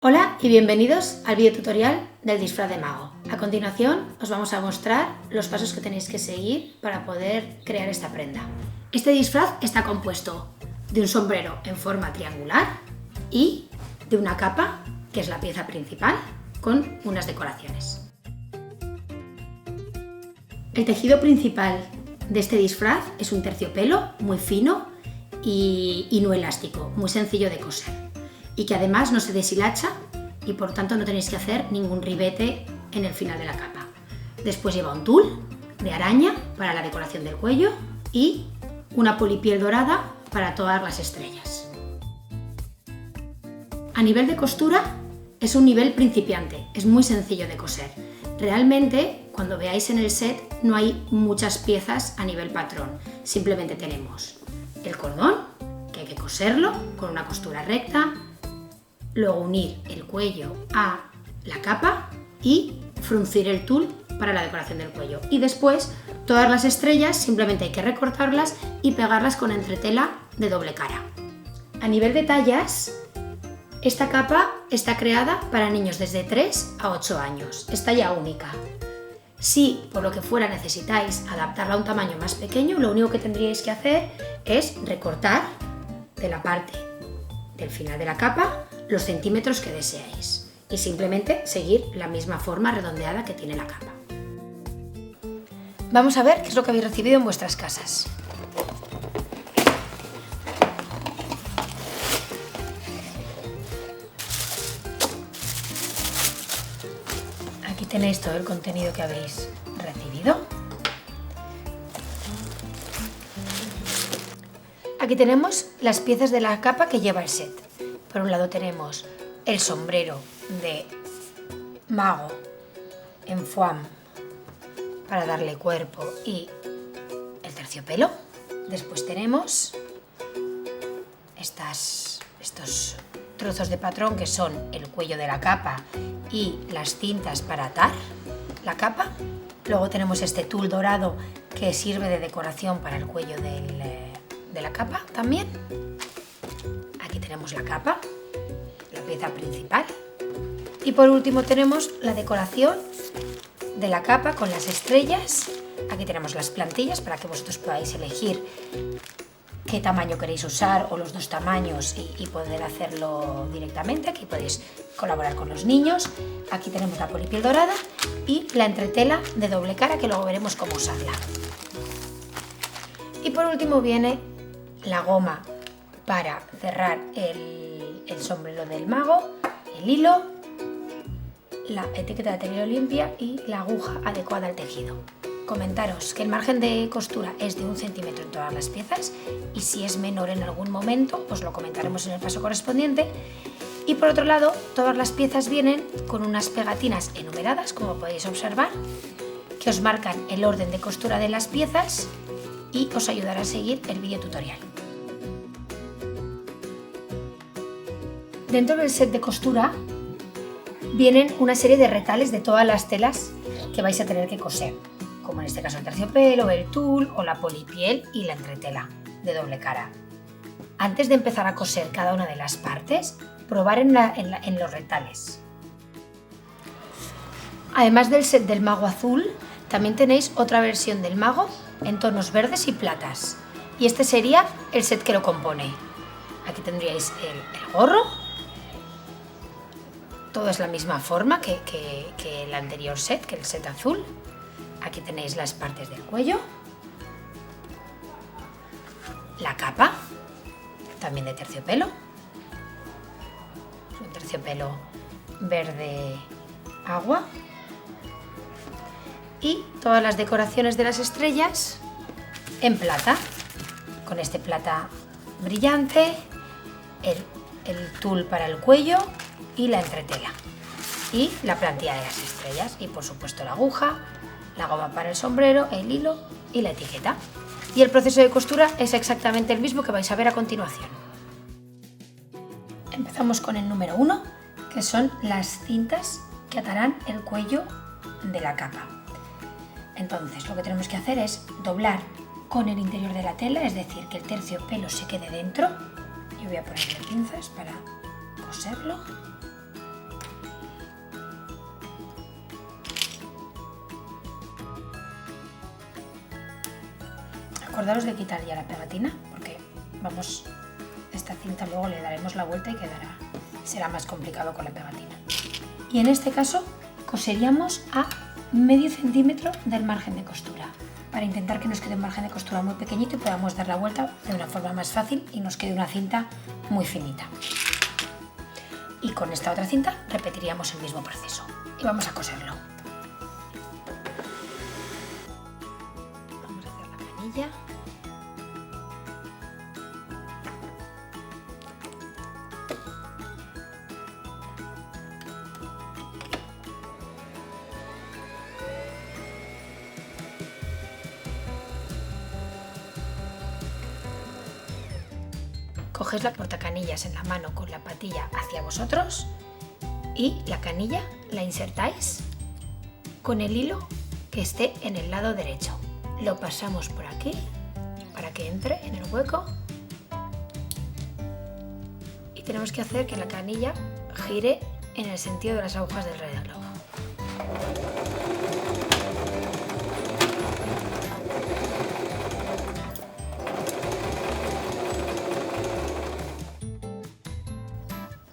Hola y bienvenidos al vídeo tutorial del disfraz de mago. A continuación os vamos a mostrar los pasos que tenéis que seguir para poder crear esta prenda. Este disfraz está compuesto de un sombrero en forma triangular y de una capa, que es la pieza principal, con unas decoraciones. El tejido principal de este disfraz es un terciopelo muy fino y no elástico, muy sencillo de coser, y que además no se deshilacha y por tanto no tenéis que hacer ningún ribete en el final de la capa. Después lleva un tul de araña para la decoración del cuello y una polipiel dorada para todas las estrellas. A nivel de costura es un nivel principiante, es muy sencillo de coser. Realmente cuando veáis en el set no hay muchas piezas a nivel patrón, simplemente tenemos el cordón, que hay que coserlo con una costura recta, luego unir el cuello a la capa y fruncir el tul para la decoración del cuello. Y después todas las estrellas simplemente hay que recortarlas y pegarlas con entretela de doble cara. A nivel de tallas, esta capa está creada para niños desde 3 a 8 años, es talla única. Si por lo que fuera necesitáis adaptarla a un tamaño más pequeño, lo único que tendríais que hacer es recortar de la parte del final de la capa los centímetros que deseáis y simplemente seguir la misma forma redondeada que tiene la capa. Vamos a ver qué es lo que habéis recibido en vuestras casas. Aquí tenéis todo el contenido que habéis recibido. Aquí tenemos las piezas de la capa que lleva el set. Por un lado tenemos el sombrero de mago en foam para darle cuerpo y el terciopelo. Después tenemos estos trozos de patrón que son el cuello de la capa y las cintas para atar la capa. Luego tenemos este tul dorado que sirve de decoración para el cuello de la capa también. Aquí tenemos la capa, la pieza principal. Y por último tenemos la decoración de la capa con las estrellas. Aquí tenemos las plantillas para que vosotros podáis elegir qué tamaño queréis usar o los dos tamaños y poder hacerlo directamente. Aquí podéis colaborar con los niños. Aquí tenemos la polipiel dorada y la entretela de doble cara, que luego veremos cómo usarla. Y por último viene la goma para cerrar el sombrero del mago, el hilo, la etiqueta de tenerlo limpia y la aguja adecuada al tejido. Comentaros que el margen de costura es de 1 centímetro en todas las piezas y si es menor en algún momento os lo comentaremos en el paso correspondiente. Y por otro lado, todas las piezas vienen con unas pegatinas enumeradas, como podéis observar, que os marcan el orden de costura de las piezas y os ayudará a seguir el vídeo tutorial. Dentro del set de costura vienen una serie de retales de todas las telas que vais a tener que coser, como en este caso el terciopelo, el tul o la polipiel y la entretela de doble cara. Antes de empezar a coser cada una de las partes, probar en los retales. Además del set del mago azul, también tenéis otra versión del mago en tonos verdes y platas, y este sería el set que lo compone. Aquí tendríais el gorro. Todo es la misma forma que el anterior set, que el set azul. Aquí tenéis las partes del cuello, la capa, también de terciopelo, un terciopelo verde agua, y todas las decoraciones de las estrellas en plata, con este plata brillante, el tul para el cuello y la entretela y la plantilla de las estrellas y por supuesto la aguja, la goma para el sombrero, el hilo y la etiqueta. Y el proceso de costura es exactamente el mismo que vais a ver a continuación. Empezamos con el número 1, que son las cintas que atarán el cuello de la capa. Entonces lo que tenemos que hacer es doblar con el interior de la tela, es decir, que el terciopelo se quede dentro. Yo voy a ponerle pinzas para coserlo. acordaros de quitar ya la pegatina, porque vamos, esta cinta luego le daremos la vuelta y será más complicado con la pegatina. Y en este caso coseríamos a medio centímetro del margen de costura, para intentar que nos quede un margen de costura muy pequeñito y podamos dar la vuelta de una forma más fácil y nos quede una cinta muy finita. Y con esta otra cinta repetiríamos el mismo proceso y vamos a coserlo. Vamos a hacer la canilla. Cogéis la portacanillas en la mano con la patilla hacia vosotros y la canilla la insertáis con el hilo que esté en el lado derecho. Lo pasamos por aquí para que entre en el hueco y tenemos que hacer que la canilla gire en el sentido de las agujas del reloj.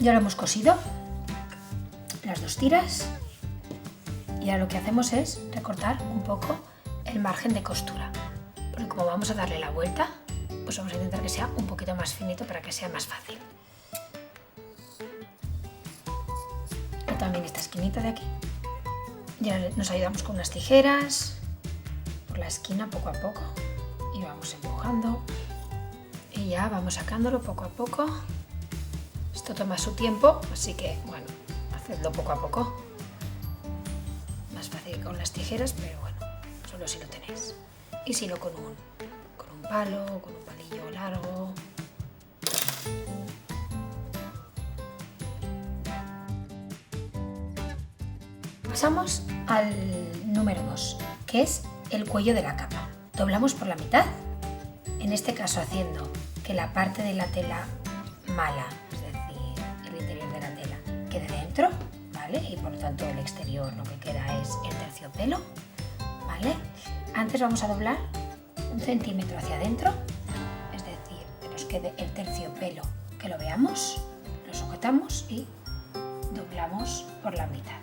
Ya lo hemos cosido, las dos tiras, y ahora lo que hacemos es recortar un poco el margen de costura, porque como vamos a darle la vuelta, pues vamos a intentar que sea un poquito más finito para que sea más fácil. Y también esta esquinita de aquí, ya nos ayudamos con unas tijeras por la esquina poco a poco y vamos empujando y ya vamos sacándolo poco a poco. Esto toma su tiempo, así que bueno, hacedlo poco a poco. Más fácil que con las tijeras, pero bueno, solo si lo tenéis. Y si no con un palo, con un palillo largo. Pasamos al número 2, que es el cuello de la capa. Doblamos por la mitad, en este caso haciendo que la parte de la tela mala, quede dentro, ¿vale? Y por lo tanto el exterior lo que queda es el terciopelo, ¿vale? Antes vamos a doblar 1 centímetro hacia adentro, es decir, que nos quede el terciopelo, que lo veamos, lo sujetamos y doblamos por la mitad.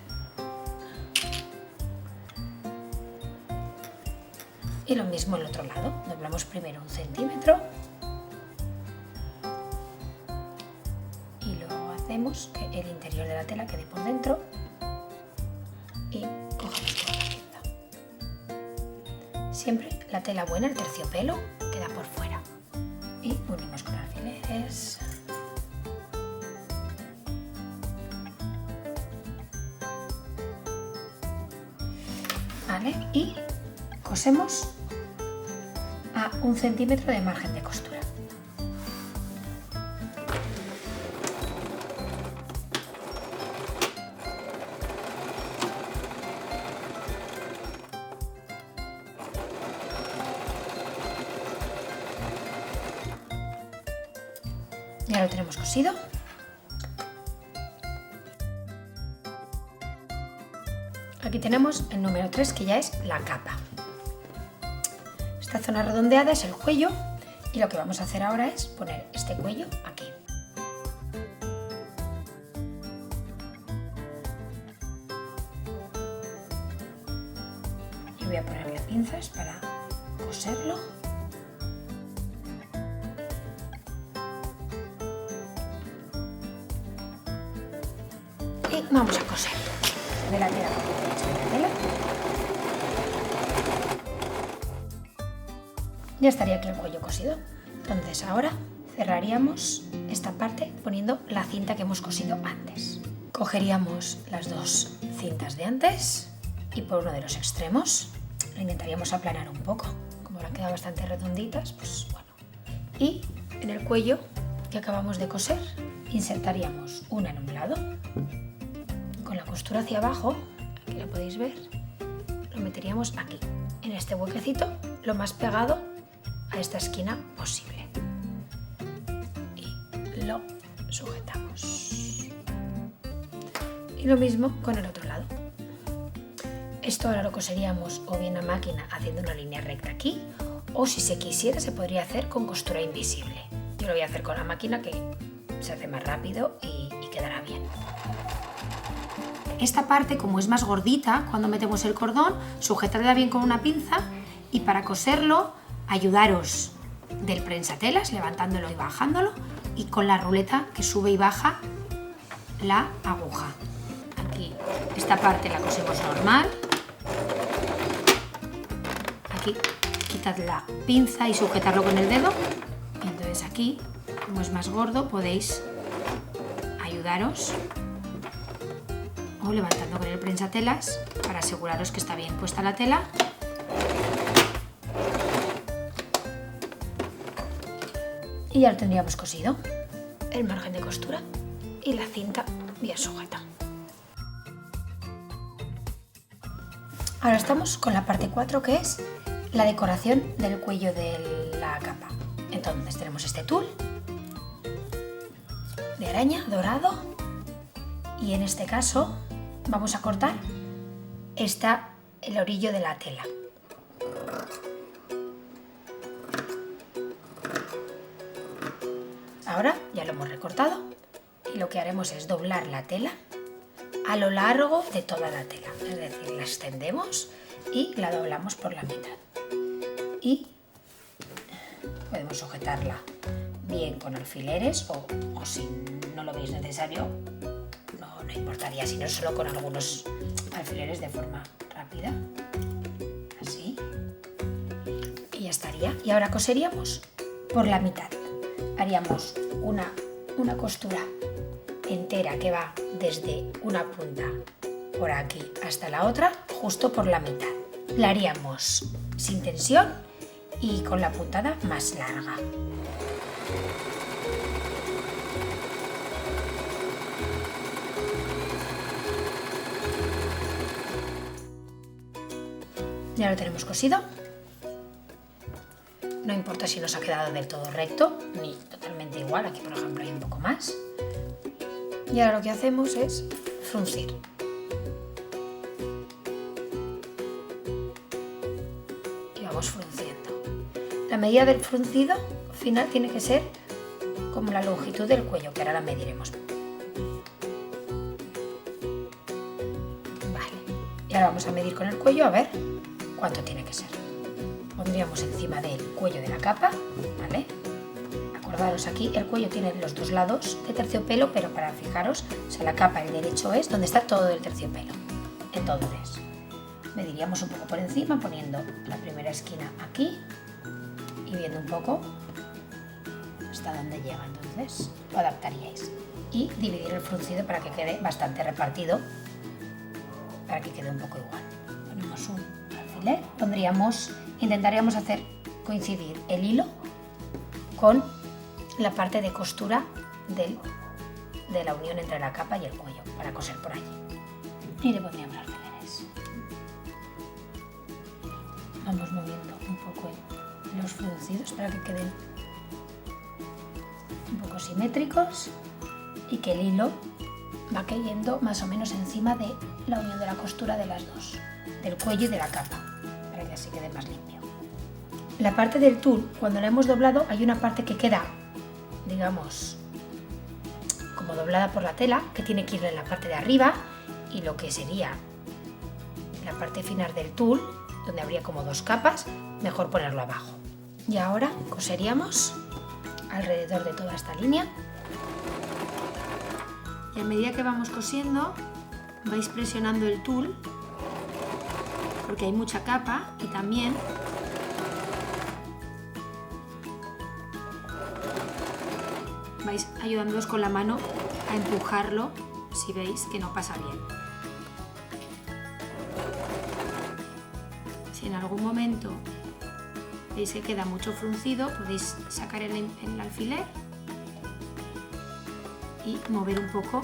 Y lo mismo el otro lado, doblamos primero 1 centímetro hacemos que el interior de la tela quede por dentro y cogemos con la cinta. Siempre la tela buena, el terciopelo, queda por fuera. Y unimos con alfileres. ¿Vale? Y cosemos a 1 centímetro de margen de costura. Ya lo tenemos cosido. Aquí tenemos el número 3, que ya es la capa. Esta zona redondeada es el cuello y lo que vamos a hacer ahora es poner este cuello aquí. Y voy a ponerle pinzas para coserlo. Y vamos a coser de la tela con la tela. Ya estaría aquí el cuello cosido. Entonces ahora cerraríamos esta parte poniendo la cinta que hemos cosido antes. Cogeríamos las dos cintas de antes y por uno de los extremos lo intentaríamos aplanar un poco. Como ahora han quedado bastante redonditas, pues bueno. Y en el cuello que acabamos de coser insertaríamos una en un lado. Con la costura hacia abajo, aquí la podéis ver, lo meteríamos aquí, en este huequecito, lo más pegado a esta esquina posible. Y lo sujetamos. Y lo mismo con el otro lado. Esto ahora lo coseríamos o bien a máquina haciendo una línea recta aquí, o si se quisiera se podría hacer con costura invisible. Yo lo voy a hacer con la máquina, que se hace más rápido y quedará bien. Esta parte, como es más gordita, cuando metemos el cordón, sujetadla bien con una pinza y para coserlo ayudaros del prensatelas, levantándolo y bajándolo, y con la ruleta que sube y baja la aguja. Aquí esta parte la cosemos normal. Aquí quitad la pinza y sujetarlo con el dedo. Y entonces aquí, como es más gordo, podéis ayudaros o levantando con el prensatelas para aseguraros que está bien puesta la tela. Y ya lo tendríamos cosido. El margen de costura y la cinta bien sujeta. Ahora estamos con la parte 4, que es la decoración del cuello de la capa. Entonces tenemos este tul de araña dorado y en este caso vamos a cortar el orillo de la tela. Ahora ya lo hemos recortado y lo que haremos es doblar la tela a lo largo de toda la tela, es decir, la extendemos y la doblamos por la mitad. Y podemos sujetarla bien con alfileres o si no lo veis necesario, no importaría, sino solo con algunos alfileres de forma rápida, así, y ya estaría. Y ahora coseríamos por la mitad. Haríamos una costura entera que va desde una punta por aquí hasta la otra, justo por la mitad. La haríamos sin tensión y con la puntada más larga. Ya lo tenemos cosido. No importa si nos ha quedado del todo recto ni totalmente igual, aquí por ejemplo hay un poco más. Y ahora lo que hacemos es fruncir. Y vamos frunciendo. La medida del fruncido final tiene que ser como la longitud del cuello, que ahora la mediremos. Vale. Y ahora vamos a medir con el cuello a ver cuánto tiene que ser. Pondríamos encima del cuello de la capa, ¿vale? Acordaros, aquí el cuello tiene los dos lados de terciopelo, pero para fijaros, o sea, la capa, el derecho es donde está todo el terciopelo. Entonces, mediríamos un poco por encima, poniendo la primera esquina aquí y viendo un poco hasta dónde llega. Entonces, lo adaptaríais. Y dividir el fruncido para que quede bastante repartido, para que quede un poco igual. Ponemos un alfiler, intentaríamos hacer coincidir el hilo con la parte de costura de la unión entre la capa y el cuello para coser por allí. Y le pondríamos alfileres. Vamos moviendo un poco los fruncidos para que queden un poco simétricos y que el hilo va cayendo más o menos encima de la unión de la costura de las dos, del cuello y de la capa, para que así quede más limpio. La parte del tul, cuando la hemos doblado, hay una parte que queda, digamos, como doblada por la tela, que tiene que ir en la parte de arriba, y lo que sería la parte final del tul, donde habría como dos capas, mejor ponerlo abajo. Y ahora coseríamos alrededor de toda esta línea. Y a medida que vamos cosiendo, vais presionando el tul, porque hay mucha capa, y también vais ayudándoos con la mano a empujarlo si veis que no pasa bien. Si en algún momento veis que queda mucho fruncido, podéis sacar el alfiler y mover un poco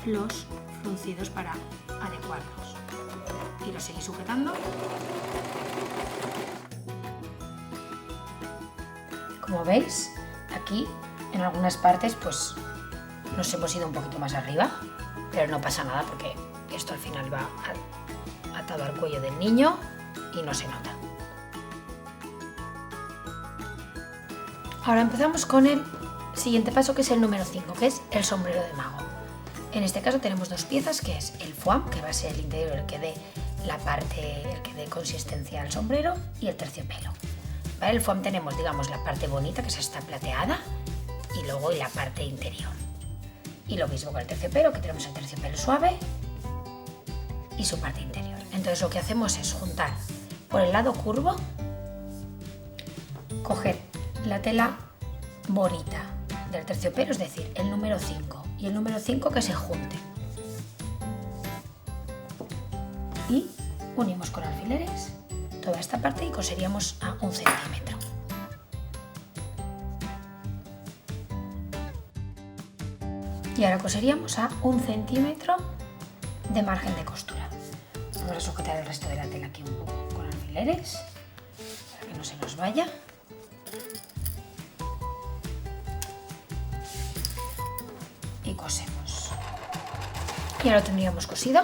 los fruncidos para adecuarlos. Y lo seguís sujetando. Como veis, aquí en algunas partes pues nos hemos ido un poquito más arriba, pero no pasa nada porque esto al final va atado al cuello del niño y no se nota. Ahora empezamos con el siguiente paso, que es el número 5, que es el sombrero de mago. En este caso tenemos dos piezas, que es el foam, que va a ser el interior, el que dé la parte, el que dé consistencia al sombrero, y el terciopelo. ¿Vale? El foam tenemos, digamos, la parte bonita, que es esta plateada, y luego la parte interior. Y lo mismo con el terciopelo, que tenemos el terciopelo suave y su parte interior. Entonces lo que hacemos es juntar por el lado curvo, coger la tela bonita del terciopelo, es decir, el número 5 y el número 5 que se junten. Y unimos con alfileres toda esta parte y coseríamos a 1 centímetro. Y ahora coseríamos a 1 centímetro de margen de costura. Vamos a sujetar el resto de la tela aquí un poco con alfileres para que no se nos vaya. Y cosemos. Y ahora lo tendríamos cosido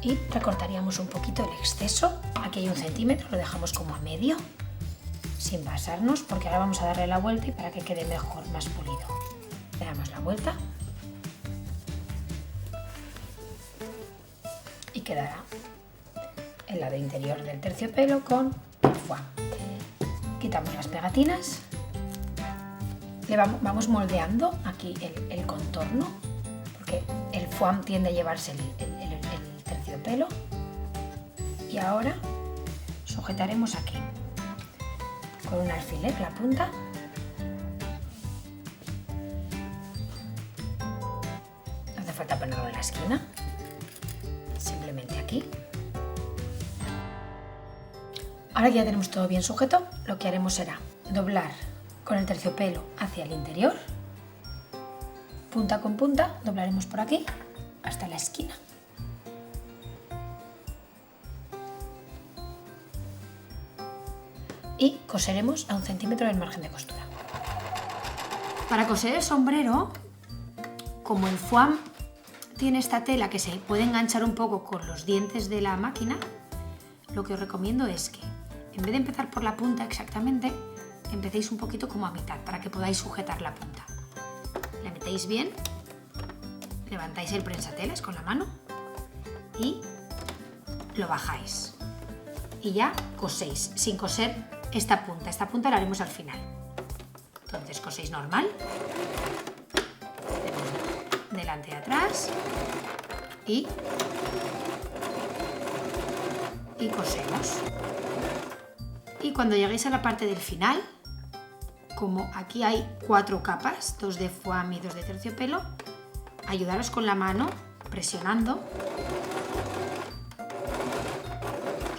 y recortaríamos un poquito el exceso. Aquí hay 1 centímetro, lo dejamos como a medio, sin pasarnos, porque ahora vamos a darle la vuelta y para que quede mejor, más pulido. Le damos la vuelta y quedará el lado interior del terciopelo con el foam. Quitamos las pegatinas, vamos moldeando aquí el contorno, porque el foam tiende a llevarse el terciopelo. Y ahora sujetaremos aquí con un alfiler la punta. No hace falta ponerlo en la esquina, simplemente aquí. Ahora que ya tenemos todo bien sujeto, lo que haremos será doblar con el terciopelo hacia el interior, punta con punta, doblaremos por aquí hasta la esquina. Y coseremos a 1 centímetro del margen de costura. Para coser el sombrero, como el foam tiene esta tela que se puede enganchar un poco con los dientes de la máquina, lo que os recomiendo es que, en vez de empezar por la punta exactamente, empecéis un poquito como a mitad para que podáis sujetar la punta. Le metéis bien, levantáis el prensatelas con la mano y lo bajáis. Y ya coséis, sin coser esta punta. Esta punta la haremos al final. Entonces coséis normal, delante y atrás, y cosemos. Y cuando lleguéis a la parte del final, como aquí hay 4 capas, 2 de foam y 2 de terciopelo, ayudaros con la mano presionando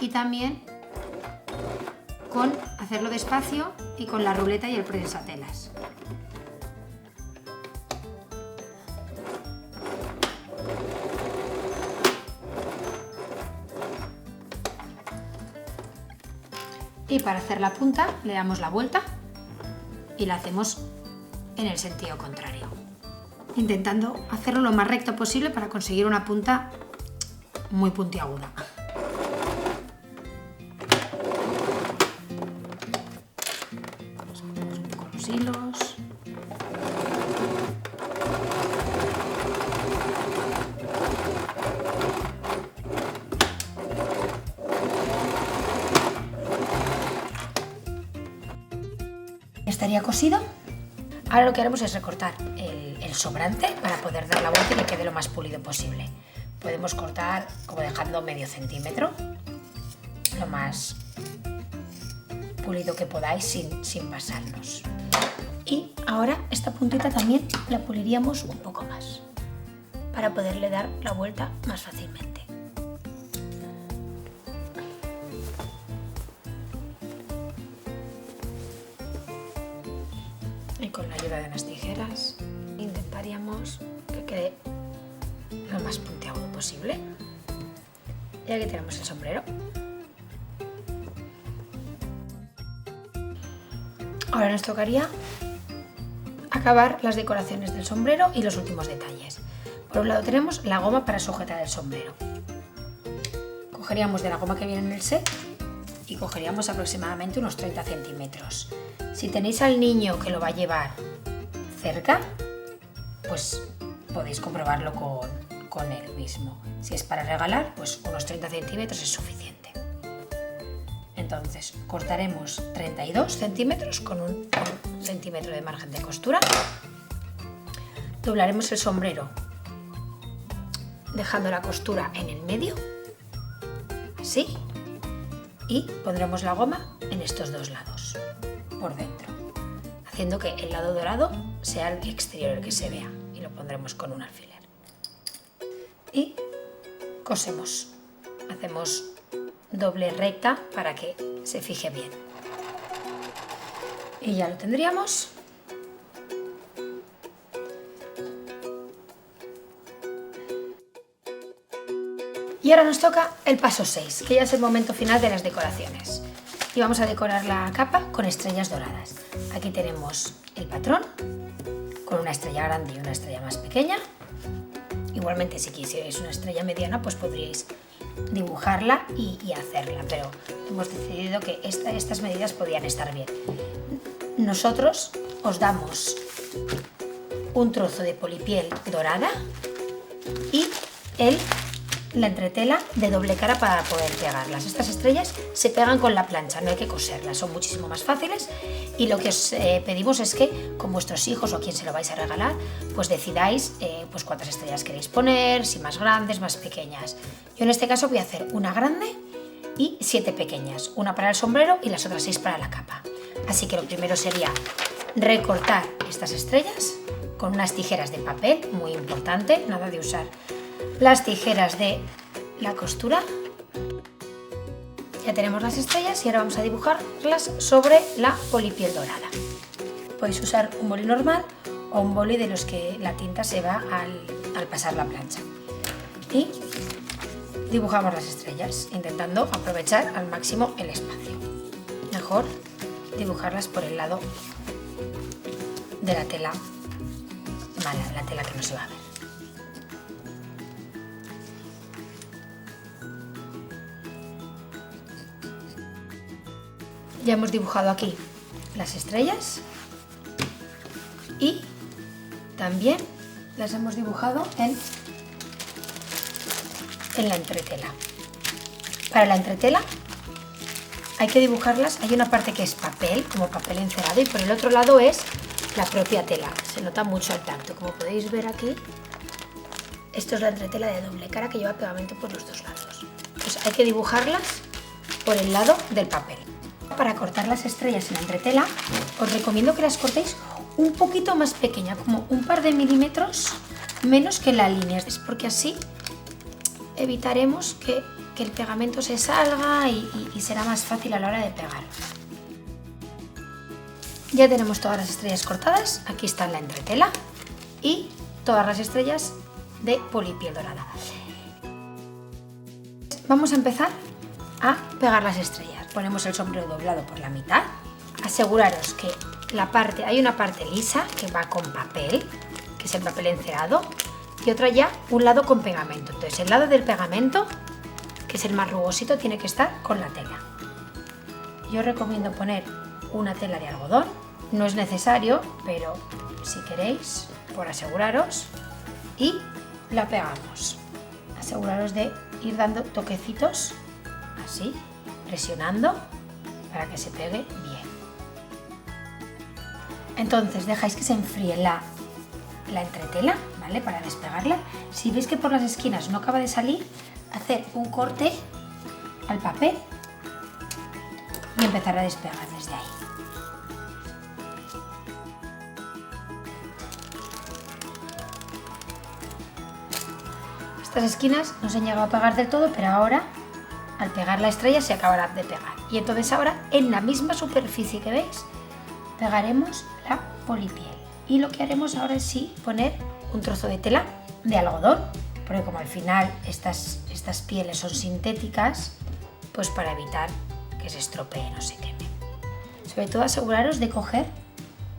y también con hacerlo despacio y con la ruleta y el prensatelas. Y para hacer la punta le damos la vuelta y la hacemos en el sentido contrario, intentando hacerlo lo más recto posible para conseguir una punta muy puntiaguda. Ponemos un poco los hilos. Estaría cosido. Ahora lo que haremos es recortar el sobrante para poder dar la vuelta y que quede lo más pulido posible. Podemos cortar como dejando medio centímetro, lo más pulido que podáis sin pasarnos. Y ahora esta puntita también la puliríamos un poco más para poderle dar la vuelta más fácilmente. Y con la ayuda de unas tijeras intentaríamos que quede lo más puntiagudo posible. Y aquí tenemos el sombrero. Ahora nos tocaría acabar las decoraciones del sombrero y los últimos detalles. Por un lado tenemos la goma para sujetar el sombrero. Cogeríamos de la goma que viene en el set y cogeríamos aproximadamente unos 30 centímetros. Si tenéis al niño que lo va a llevar cerca, pues podéis comprobarlo con él mismo. Si es para regalar, pues unos 30 centímetros es suficiente. Entonces cortaremos 32 centímetros con un centímetro de margen de costura. Doblaremos el sombrero dejando la costura en el medio, así, y pondremos la goma en estos dos lados, por dentro, haciendo que el lado dorado sea el exterior el que se vea, y lo pondremos con un alfiler. Y cosemos, hacemos doble recta para que se fije bien. Y ya lo tendríamos. Y ahora nos toca el paso 6, que ya es el momento final de las decoraciones. Y vamos a decorar la capa con estrellas doradas. Aquí tenemos el patrón, con una estrella grande y una estrella más pequeña. Igualmente, si quisierais una estrella mediana, pues podríais dibujarla y hacerla, pero hemos decidido que estas medidas podían estar bien. Nosotros os damos un trozo de polipiel dorada y la entretela de doble cara para poder pegarlas. Estas estrellas se pegan con la plancha, no hay que coserlas, son muchísimo más fáciles, y lo que os pedimos es que con vuestros hijos o a quien se lo vais a regalar, pues decidáis pues cuántas estrellas queréis poner, si más grandes, más pequeñas. Yo en este caso voy a hacer una grande y 7 pequeñas, una para el sombrero y las otras 6 para la capa. Así que lo primero sería recortar estas estrellas con unas tijeras de papel, muy importante, nada de usar las tijeras de la costura. Ya tenemos las estrellas y ahora vamos a dibujarlas sobre la polipiel dorada. Podéis usar un boli normal o un boli de los que la tinta se va al pasar la plancha. Y dibujamos las estrellas, intentando aprovechar al máximo el espacio. Mejor dibujarlas por el lado de la tela mala, la tela que no se va a ver. Ya hemos dibujado aquí las estrellas y también las hemos dibujado en la entretela. Para la entretela hay que dibujarlas, hay una parte que es papel, como papel encerado, y por el otro lado es la propia tela. Se nota mucho al tacto, como podéis ver aquí. Esto es la entretela de doble cara que lleva pegamento por los dos lados. Pues hay que dibujarlas por el lado del papel. Para cortar las estrellas en la entretela, os recomiendo que las cortéis un poquito más pequeña, como un par de milímetros menos que la línea, es porque así evitaremos que el pegamento se salga y será más fácil a la hora de pegar. Ya tenemos todas las estrellas cortadas, aquí está la entretela y todas las estrellas de polipiel dorada. Vamos a empezar a pegar las estrellas. Ponemos el sombrero doblado por la mitad. Aseguraros que hay una parte lisa que va con papel, que es el papel encerado, y otra ya un lado con pegamento. Entonces el lado del pegamento, que es el más rugosito, tiene que estar con la tela. Yo recomiendo poner una tela de algodón, no es necesario, pero si queréis, por aseguraros, y la pegamos. Aseguraros de ir dando toquecitos, así, presionando para que se pegue bien. Entonces dejáis que se enfríe la entretela, ¿vale? Para despegarla. Si veis que por las esquinas no acaba de salir, hacer un corte al papel y empezar a despegar desde ahí. Estas esquinas no se han llegado a pegar del todo, pero ahora al pegar la estrella se acabará de pegar. Y entonces ahora en la misma superficie que veis pegaremos la polipiel. Y lo que haremos ahora es poner un trozo de tela de algodón, porque como al final estas pieles son sintéticas, pues para evitar que se estropeen o se quemen. Sobre todo aseguraros de coger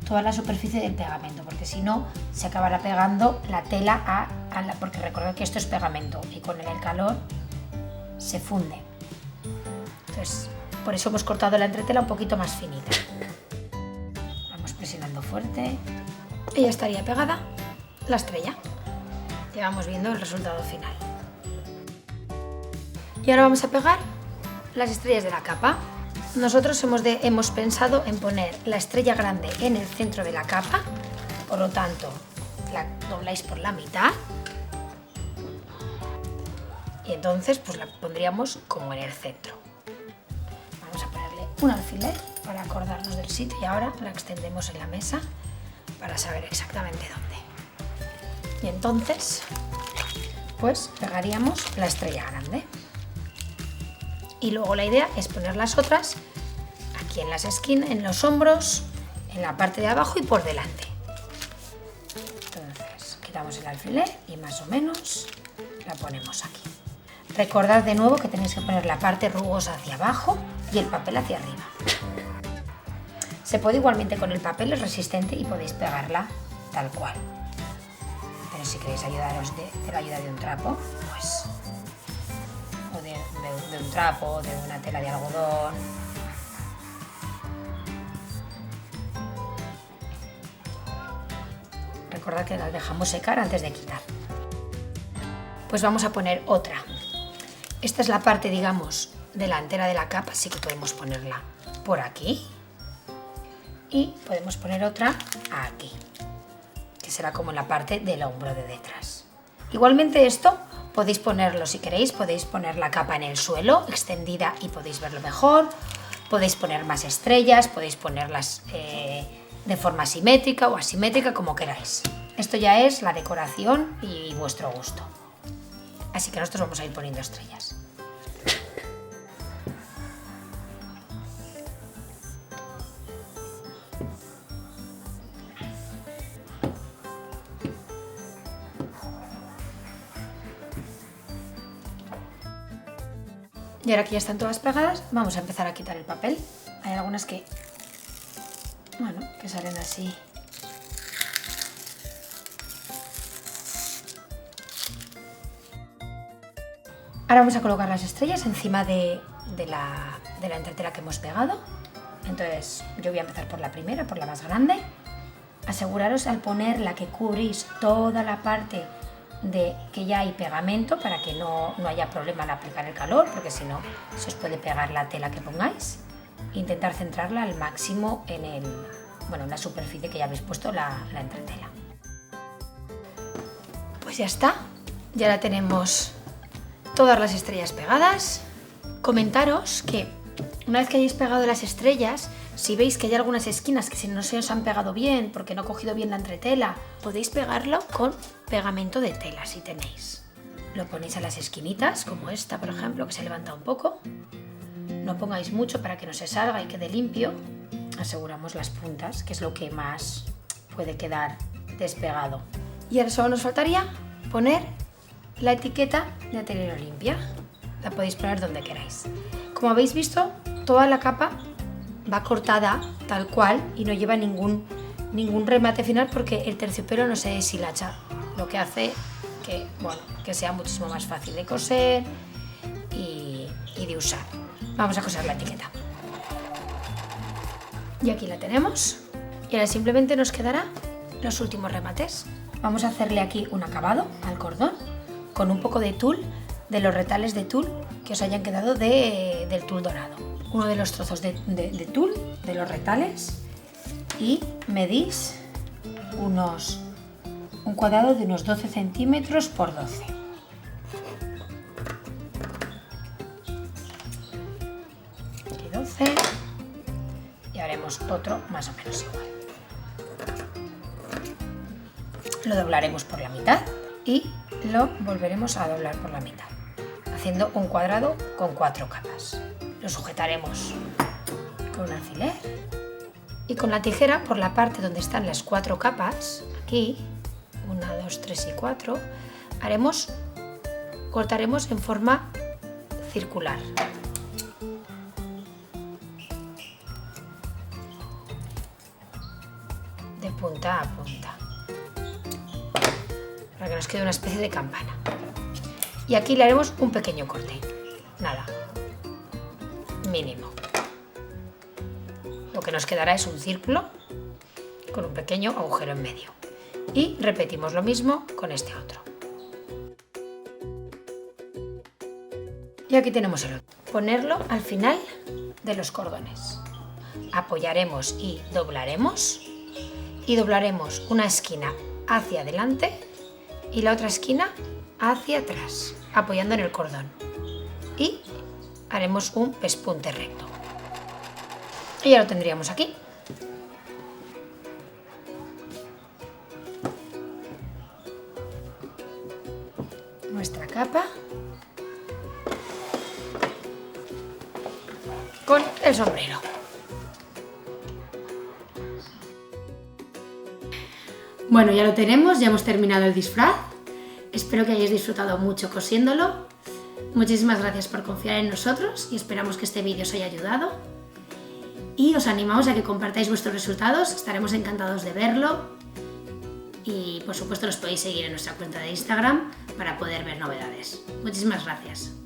toda la superficie del pegamento, porque si no se acabará pegando la tela porque recordad que esto es pegamento y con el calor se funde. Entonces Por eso hemos cortado la entretela un poquito más finita. Vamos presionando fuerte y ya estaría pegada la estrella. Ya vamos viendo el resultado final. Y ahora vamos a pegar las estrellas de la capa. Nosotros hemos pensado en poner la estrella grande en el centro de la capa, por lo tanto la dobláis por la mitad y entonces pues la pondríamos como en el centro. Vamos a ponerle un alfiler para acordarnos del sitio y ahora la extendemos en la mesa para saber exactamente dónde. Y entonces pues pegaríamos la estrella grande. Y luego la idea es poner las otras aquí en las esquinas, en los hombros, en la parte de abajo y por delante. Entonces quitamos el alfiler y más o menos la ponemos aquí. Recordad de nuevo que tenéis que poner la parte rugosa hacia abajo y el papel hacia arriba. Se puede igualmente con el papel, es resistente y podéis pegarla tal cual. Pero si queréis ayudaros de la ayuda de un trapo, pues... de un trapo, de una tela de algodón. Recordad que las dejamos secar antes de quitar. Pues vamos a poner otra. Esta es la parte, digamos, delantera de la capa, así que podemos ponerla por aquí. Y podemos poner otra aquí, que será como la parte del hombro de detrás. Igualmente esto podéis ponerlo, si queréis, podéis poner la capa en el suelo, extendida y podéis verlo mejor. Podéis poner más estrellas, podéis ponerlas de forma simétrica o asimétrica, como queráis. Esto ya es la decoración y vuestro gusto. Así que nosotros vamos a ir poniendo estrellas. Y ahora que ya están todas pegadas, vamos a empezar a quitar el papel. Hay algunas que, bueno, que salen así. Ahora vamos a colocar las estrellas encima de la entretela que hemos pegado. Entonces yo voy a empezar por la primera, por la más grande. Aseguraros al ponerla que cubrís toda la parte de que ya hay pegamento para que no haya problema al aplicar el calor, porque si no se os puede pegar la tela que pongáis. Intentar centrarla al máximo en la superficie que ya habéis puesto la entretela. Pues ya está, ya la tenemos todas las estrellas pegadas. Comentaros que una vez que hayáis pegado las estrellas, si veis que hay algunas esquinas que si no se os han pegado bien porque no ha cogido bien la entretela, podéis pegarlo con pegamento de tela si tenéis. Lo ponéis a las esquinitas, como esta por ejemplo, que se levanta un poco. No pongáis mucho para que no se salga y quede limpio. Aseguramos las puntas, que es lo que más puede quedar despegado. Y ahora solo nos faltaría poner la etiqueta de Atelier Olimpia. La podéis poner donde queráis. Como habéis visto, toda la capa va cortada tal cual y no lleva ningún remate final porque el terciopelo no se deshilacha, lo que hace que sea muchísimo más fácil de coser y de usar. Vamos a coser la etiqueta. Y aquí la tenemos. Y ahora simplemente nos quedará los últimos remates. Vamos a hacerle aquí un acabado al cordón con un poco de tul, de los retales de tul que os hayan quedado del tul dorado. Uno de los trozos de tul, de los retales, y medís un cuadrado de unos 12 centímetros por 12. Aquí 12 y haremos otro más o menos igual. Lo doblaremos por la mitad y lo volveremos a doblar por la mitad, haciendo un cuadrado con 4 capas. Lo sujetaremos con un alfiler y con la tijera por la parte donde están las 4 capas, aquí, 1, 2, 3 y 4, cortaremos en forma circular. De punta a punta, para que nos quede una especie de campana. Y aquí le haremos un pequeño corte, nada, mínimo. Lo que nos quedará es un círculo con un pequeño agujero en medio. Y repetimos lo mismo con este otro. Y aquí tenemos el otro. Ponerlo al final de los cordones. Apoyaremos y doblaremos una esquina hacia adelante y la otra esquina hacia atrás, apoyando en el cordón. Y haremos un pespunte recto. Y ya lo tendríamos aquí. Nuestra capa con el sombrero. Bueno, ya lo tenemos, ya hemos terminado el disfraz. Espero que hayáis disfrutado mucho cosiéndolo. Muchísimas gracias por confiar en nosotros y esperamos que este vídeo os haya ayudado. Y os animamos a que compartáis vuestros resultados, estaremos encantados de verlo. Y por supuesto nos podéis seguir en nuestra cuenta de Instagram para poder ver novedades. Muchísimas gracias.